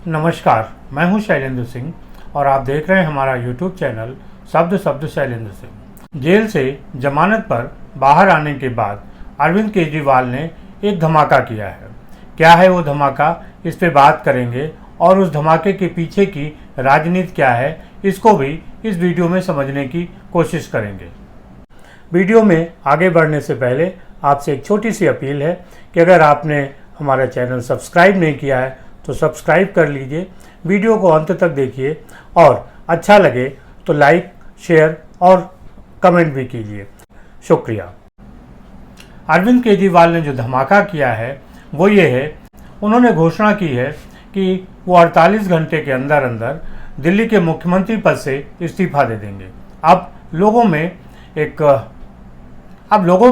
नमस्कार, मैं हूं शैलेंद्र सिंह और आप देख रहे हैं हमारा YouTube चैनल शब्द शब्द शैलेंद्र सिंह। जेल से जमानत पर बाहर आने के बाद अरविंद केजरीवाल ने एक धमाका किया है। क्या है वो धमाका, इस पे बात करेंगे और उस धमाके के पीछे की राजनीति क्या है, इसको भी इस वीडियो में समझने की कोशिश करेंगे। वीडियो में आगे बढ़ने से पहले आपसे एक छोटी सी अपील है कि अगर आपने हमारा चैनल सब्सक्राइब नहीं किया है तो सब्सक्राइब कर लीजिए, वीडियो को अंत तक देखिए और अच्छा लगे तो लाइक, शेयर और कमेंट भी कीजिए। शुक्रिया। अरविंद केजरीवाल ने जो धमाका किया है वो ये है, उन्होंने घोषणा की है कि वो 48 घंटे के अंदर अंदर दिल्ली के मुख्यमंत्री पद से इस्तीफा दे देंगे। अब लोगों में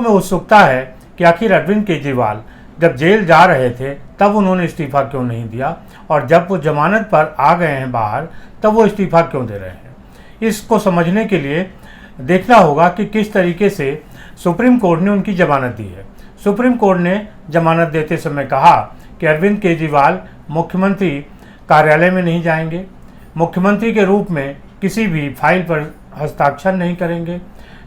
उत्सुकता है कि आखिर अरविंद केजरीवाल जब जेल जा रहे थे तब उन्होंने इस्तीफा क्यों नहीं दिया, और जब वो जमानत पर आ गए हैं बाहर तब वो इस्तीफा क्यों दे रहे हैं। इसको समझने के लिए देखना होगा कि किस तरीके से सुप्रीम कोर्ट ने उनकी जमानत दी है। सुप्रीम कोर्ट ने जमानत देते समय कहा कि अरविंद केजरीवाल मुख्यमंत्री कार्यालय में नहीं जाएंगे, मुख्यमंत्री के रूप में किसी भी फाइल पर हस्ताक्षर नहीं करेंगे,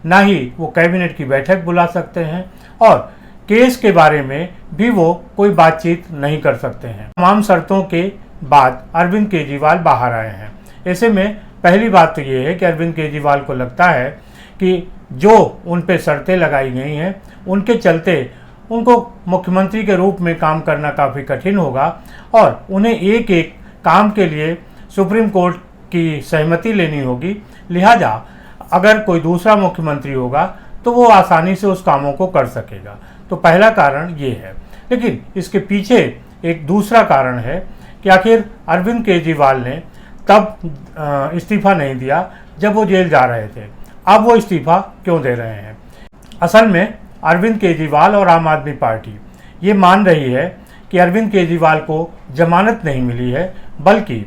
ना ही वो कैबिनेट की बैठक बुला सकते हैं और केस के बारे में भी वो कोई बातचीत नहीं कर सकते हैं। तमाम शर्तों के बाद अरविंद केजरीवाल बाहर आए हैं। ऐसे में पहली बात तो ये है कि अरविंद केजरीवाल को लगता है कि जो उन पे शर्तें लगाई गई हैं उनके चलते उनको मुख्यमंत्री के रूप में काम करना काफ़ी कठिन होगा और उन्हें एक एक काम के लिए सुप्रीम कोर्ट की सहमति लेनी होगी। लिहाजा अगर कोई दूसरा मुख्यमंत्री होगा तो वो आसानी से उस कामों को कर सकेगा। तो पहला कारण ये है। लेकिन इसके पीछे एक दूसरा कारण है कि आखिर अरविंद केजरीवाल ने तब इस्तीफा नहीं दिया जब वो जेल जा रहे थे, अब वो इस्तीफा क्यों दे रहे हैं। असल में अरविंद केजरीवाल और आम आदमी पार्टी ये मान रही है कि अरविंद केजरीवाल को जमानत नहीं मिली है, बल्कि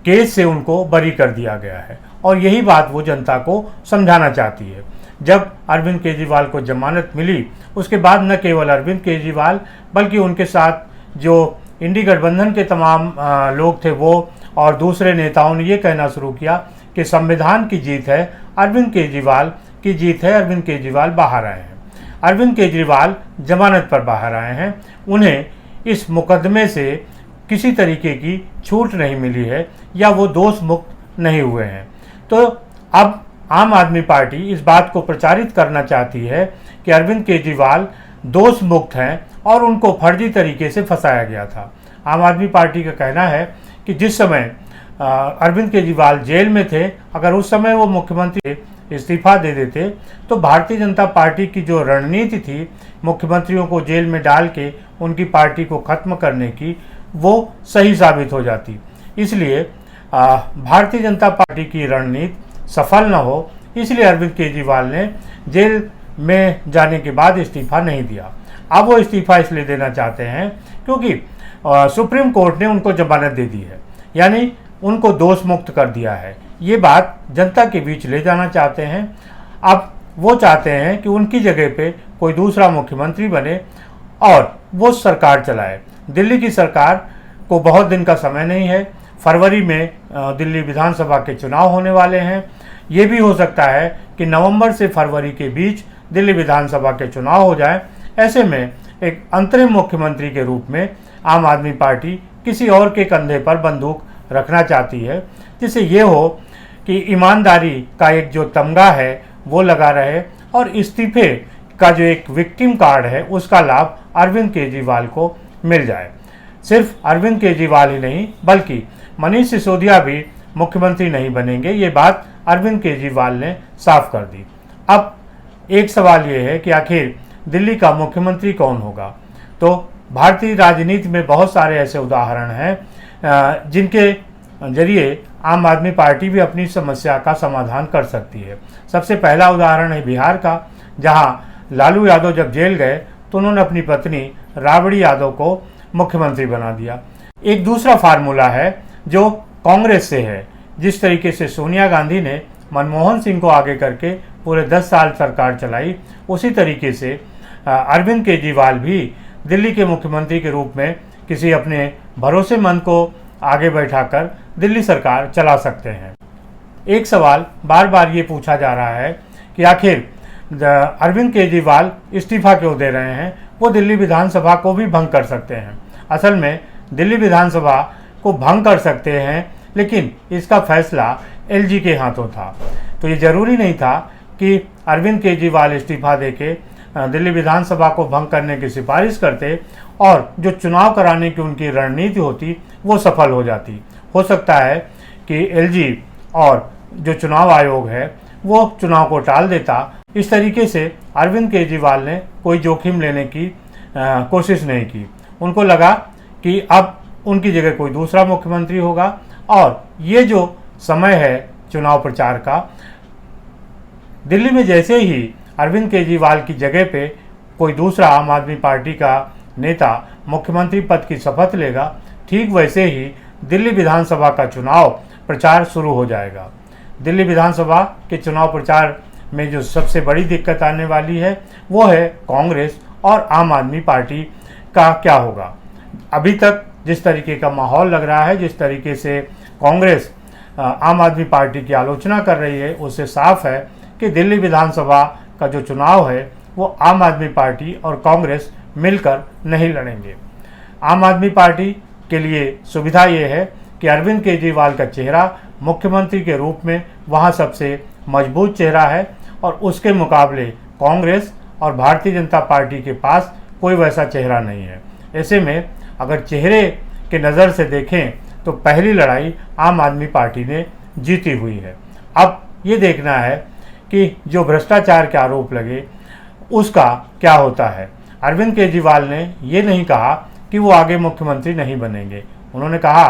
केस से उनको बरी कर दिया गया है और यही बात वो जनता को समझाना चाहती है। जब अरविंद केजरीवाल को जमानत मिली उसके बाद न केवल अरविंद केजरीवाल बल्कि उनके साथ जो इंडी गठबंधन के तमाम लोग थे वो और दूसरे नेताओं ने ये कहना शुरू किया कि संविधान की जीत है, अरविंद केजरीवाल की जीत है, अरविंद केजरीवाल बाहर आए हैं। अरविंद केजरीवाल जमानत पर बाहर आए हैं, उन्हें इस मुकदमे से किसी तरीके की छूट नहीं मिली है या वो दोष मुक्त नहीं हुए हैं। तो अब आम आदमी पार्टी इस बात को प्रचारित करना चाहती है कि अरविंद केजरीवाल दोष मुक्त हैं और उनको फर्जी तरीके से फंसाया गया था। आम आदमी पार्टी का कहना है कि जिस समय अरविंद केजरीवाल जेल में थे, अगर उस समय वो मुख्यमंत्री इस्तीफा दे देते तो भारतीय जनता पार्टी की जो रणनीति थी मुख्यमंत्रियों को जेल में डाल के उनकी पार्टी को ख़त्म करने की, वो सही साबित हो जाती। इसलिए भारतीय जनता पार्टी की रणनीति सफल न हो, इसलिए अरविंद केजरीवाल ने जेल में जाने के बाद इस्तीफा नहीं दिया। अब वो इस्तीफा इसलिए देना चाहते हैं क्योंकि सुप्रीम कोर्ट ने उनको जमानत दे दी है, यानी उनको दोष मुक्त कर दिया है। ये बात जनता के बीच ले जाना चाहते हैं। अब वो चाहते हैं कि उनकी जगह पे कोई दूसरा मुख्यमंत्री बने और वो सरकार चलाए। दिल्ली की सरकार को बहुत दिन का समय नहीं है, फरवरी में दिल्ली विधानसभा के चुनाव होने वाले हैं। ये भी हो सकता है कि नवंबर से फरवरी के बीच दिल्ली विधानसभा के चुनाव हो जाए। ऐसे में एक अंतरिम मुख्यमंत्री के रूप में आम आदमी पार्टी किसी और के कंधे पर बंदूक रखना चाहती है, जिससे ये हो कि ईमानदारी का एक जो तमगा है वो लगा रहे और इस्तीफे का जो एक विक्टिम कार्ड है उसका लाभ अरविंद केजरीवाल को मिल जाए। सिर्फ अरविंद केजरीवाल ही नहीं बल्कि मनीष सिसोदिया भी मुख्यमंत्री नहीं बनेंगे, ये बात अरविंद केजरीवाल ने साफ कर दी। अब एक सवाल ये है कि आखिर दिल्ली का मुख्यमंत्री कौन होगा। तो भारतीय राजनीति में बहुत सारे ऐसे उदाहरण हैं जिनके जरिए आम आदमी पार्टी भी अपनी समस्या का समाधान कर सकती है। सबसे पहला उदाहरण है बिहार का, जहां लालू यादव जब जेल गए तो उन्होंने अपनी पत्नी राबड़ी यादव को मुख्यमंत्री बना दिया। एक दूसरा फार्मूला है जो कांग्रेस से है। जिस तरीके से सोनिया गांधी ने मनमोहन सिंह को आगे करके पूरे 10 साल सरकार चलाई, उसी तरीके से अरविंद केजरीवाल भी दिल्ली के मुख्यमंत्री के रूप में किसी अपने भरोसेमंद को आगे बैठाकर दिल्ली सरकार चला सकते हैं। एक सवाल बार बार ये पूछा जा रहा है कि आखिर अरविंद केजरीवाल इस्तीफा क्यों दे रहे हैं। वो दिल्ली विधानसभा को भी भंग कर सकते हैं। असल में दिल्ली विधानसभा को भंग कर सकते हैं, लेकिन इसका फैसला एलजी के हाथों था। तो ये ज़रूरी नहीं था कि अरविंद केजरीवाल इस्तीफा देके दिल्ली विधानसभा को भंग करने की सिफारिश करते और जो चुनाव कराने की उनकी रणनीति होती वो सफल हो जाती। हो सकता है कि एलजी और जो चुनाव आयोग है वो चुनाव को टाल देता। इस तरीके से अरविंद केजरीवाल ने कोई जोखिम लेने की कोशिश नहीं की। उनको लगा कि अब उनकी जगह कोई दूसरा मुख्यमंत्री होगा और ये जो समय है चुनाव प्रचार का, दिल्ली में जैसे ही अरविंद केजरीवाल की जगह पे कोई दूसरा आम आदमी पार्टी का नेता मुख्यमंत्री पद की शपथ लेगा, ठीक वैसे ही दिल्ली विधानसभा का चुनाव प्रचार शुरू हो जाएगा। दिल्ली विधानसभा के चुनाव प्रचार में जो सबसे बड़ी दिक्कत आने वाली है वो है कांग्रेस और आम आदमी पार्टी का क्या होगा। अभी तक जिस तरीके का माहौल लग रहा है, जिस तरीके से कांग्रेस आम आदमी पार्टी की आलोचना कर रही है, उससे साफ है कि दिल्ली विधानसभा का जो चुनाव है वो आम आदमी पार्टी और कांग्रेस मिलकर नहीं लड़ेंगे। आम आदमी पार्टी के लिए सुविधा ये है कि अरविंद केजरीवाल का चेहरा मुख्यमंत्री के रूप में वहाँ सबसे मजबूत चेहरा है और उसके मुकाबले कांग्रेस और भारतीय जनता पार्टी के पास कोई वैसा चेहरा नहीं है। ऐसे में अगर चेहरे के नज़र से देखें तो पहली लड़ाई आम आदमी पार्टी ने जीती हुई है। अब ये देखना है कि जो भ्रष्टाचार के आरोप लगे उसका क्या होता है। अरविंद केजरीवाल ने ये नहीं कहा कि वो आगे मुख्यमंत्री नहीं बनेंगे। उन्होंने कहा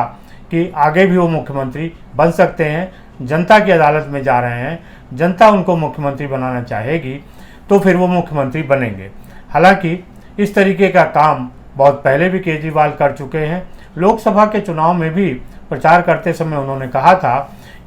कि आगे भी वो मुख्यमंत्री बन सकते हैं। जनता की अदालत में जा रहे हैं, जनता उनको मुख्यमंत्री बनाना चाहेगी तो फिर वो मुख्यमंत्री बनेंगे। हालांकि इस तरीके का काम बहुत पहले भी केजरीवाल कर चुके हैं। लोकसभा के चुनाव में भी प्रचार करते समय उन्होंने कहा था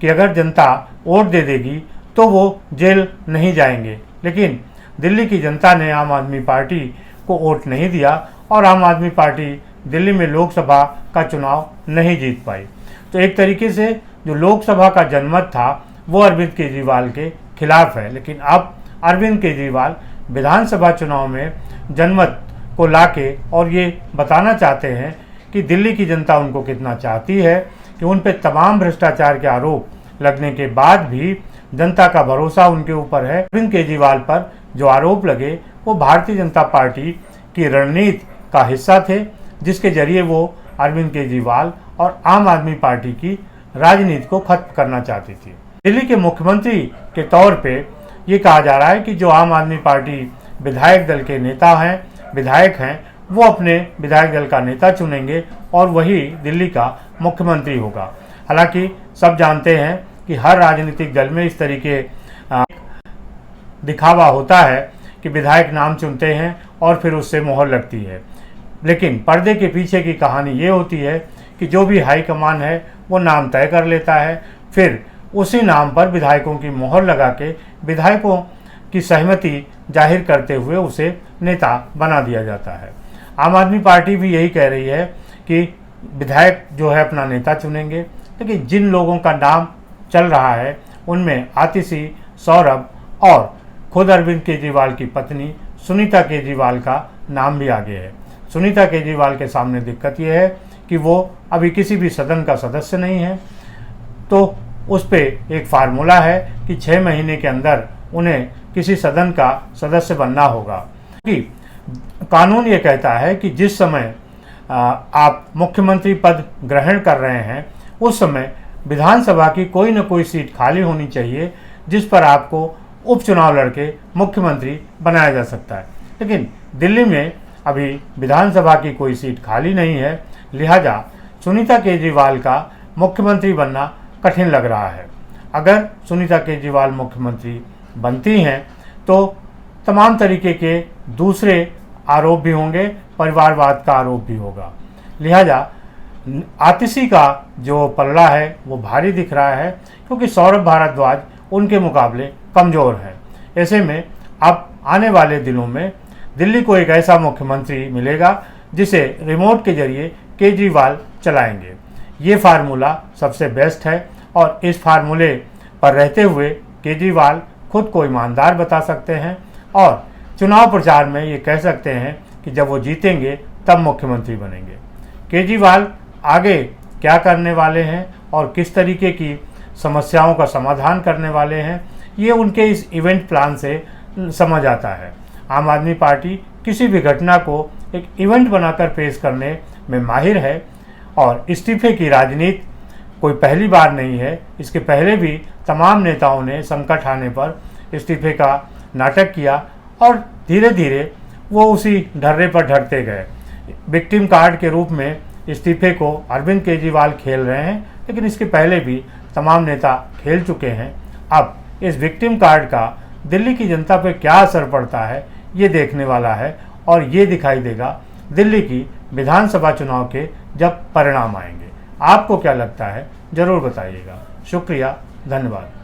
कि अगर जनता वोट दे देगी तो वो जेल नहीं जाएंगे, लेकिन दिल्ली की जनता ने आम आदमी पार्टी को वोट नहीं दिया और आम आदमी पार्टी दिल्ली में लोकसभा का चुनाव नहीं जीत पाई। तो एक तरीके से जो लोकसभा का जनमत था वो अरविंद केजरीवाल के खिलाफ है, लेकिन अब अरविंद केजरीवाल विधानसभा चुनाव में जनमत को लाके और ये बताना चाहते हैं कि दिल्ली की जनता उनको कितना चाहती है, कि उन पर तमाम भ्रष्टाचार के आरोप लगने के बाद भी जनता का भरोसा उनके ऊपर है। अरविंद केजरीवाल पर जो आरोप लगे वो भारतीय जनता पार्टी की रणनीति का हिस्सा थे, जिसके जरिए वो अरविंद केजरीवाल और आम आदमी पार्टी की राजनीति को खत्म करना चाहती थी। दिल्ली के मुख्यमंत्री के तौर पे ये कहा जा रहा है कि जो आम आदमी पार्टी विधायक दल के नेता हैं, विधायक हैं, वो अपने विधायक दल का नेता चुनेंगे और वही दिल्ली का मुख्यमंत्री होगा। हालांकि सब जानते हैं कि हर राजनीतिक दल में इस तरीके दिखावा होता है कि विधायक नाम चुनते हैं और फिर उससे मोहर लगती है, लेकिन पर्दे के पीछे की कहानी ये होती है कि जो भी हाईकमान है वो नाम तय कर लेता है, फिर उसी नाम पर विधायकों की मोहर लगा के विधायकों की सहमति जाहिर करते हुए उसे नेता बना दिया जाता है। आम आदमी पार्टी भी यही कह रही है कि विधायक जो है अपना नेता चुनेंगे, लेकिन जिन लोगों का नाम चल रहा है उनमें आतिशी, सौरभ और खुद अरविंद केजरीवाल की पत्नी सुनीता केजरीवाल का नाम भी आगे है। सुनीता केजरीवाल के सामने दिक्कत यह है कि वो अभी किसी भी सदन का सदस्य नहीं है, तो उस पर एक फार्मूला है कि 6 महीने के अंदर उन्हें किसी सदन का सदस्य बनना होगा। कि कानून ये कहता है कि जिस समय आप मुख्यमंत्री पद ग्रहण कर रहे हैं उस समय विधानसभा की कोई न कोई सीट खाली होनी चाहिए जिस पर आपको उपचुनाव लड़के मुख्यमंत्री बनाया जा सकता है। लेकिन दिल्ली में अभी विधानसभा की कोई सीट खाली नहीं है, लिहाजा सुनीता केजरीवाल का मुख्यमंत्री बनना कठिन लग रहा है। अगर सुनीता केजरीवाल मुख्यमंत्री बनती हैं तो तमाम तरीके के दूसरे आरोप भी होंगे, परिवारवाद का आरोप भी होगा। लिहाजा आतिशी का जो पलड़ा है वो भारी दिख रहा है, क्योंकि सौरभ भारद्वाज उनके मुकाबले कमज़ोर है। ऐसे में अब आने वाले दिनों में दिल्ली को एक ऐसा मुख्यमंत्री मिलेगा जिसे रिमोट के जरिए केजरीवाल चलाएंगे। ये फार्मूला सबसे बेस्ट है और इस फार्मूले पर रहते हुए केजरीवाल खुद को ईमानदार बता सकते हैं और चुनाव प्रचार में ये कह सकते हैं कि जब वो जीतेंगे तब मुख्यमंत्री बनेंगे। केजरीवाल आगे क्या करने वाले हैं और किस तरीके की समस्याओं का समाधान करने वाले हैं, ये उनके इस इवेंट प्लान से समझ आता है। आम आदमी पार्टी किसी भी घटना को एक इवेंट बनाकर पेश करने में माहिर है और इस्तीफे की राजनीति कोई पहली बार नहीं है। इसके पहले भी तमाम नेताओं ने संकट आने पर इस्तीफे का नाटक किया और धीरे धीरे वो उसी ढर्रे पर ढरते गए। विक्टिम कार्ड के रूप में इस्तीफे को अरविंद केजरीवाल खेल रहे हैं, लेकिन इसके पहले भी तमाम नेता खेल चुके हैं। अब इस विक्टिम कार्ड का दिल्ली की जनता पर क्या असर पड़ता है ये देखने वाला है और ये दिखाई देगा दिल्ली की विधानसभा चुनाव के जब परिणाम आएंगे। आपको क्या लगता है ज़रूर बताइएगा। शुक्रिया, धन्यवाद।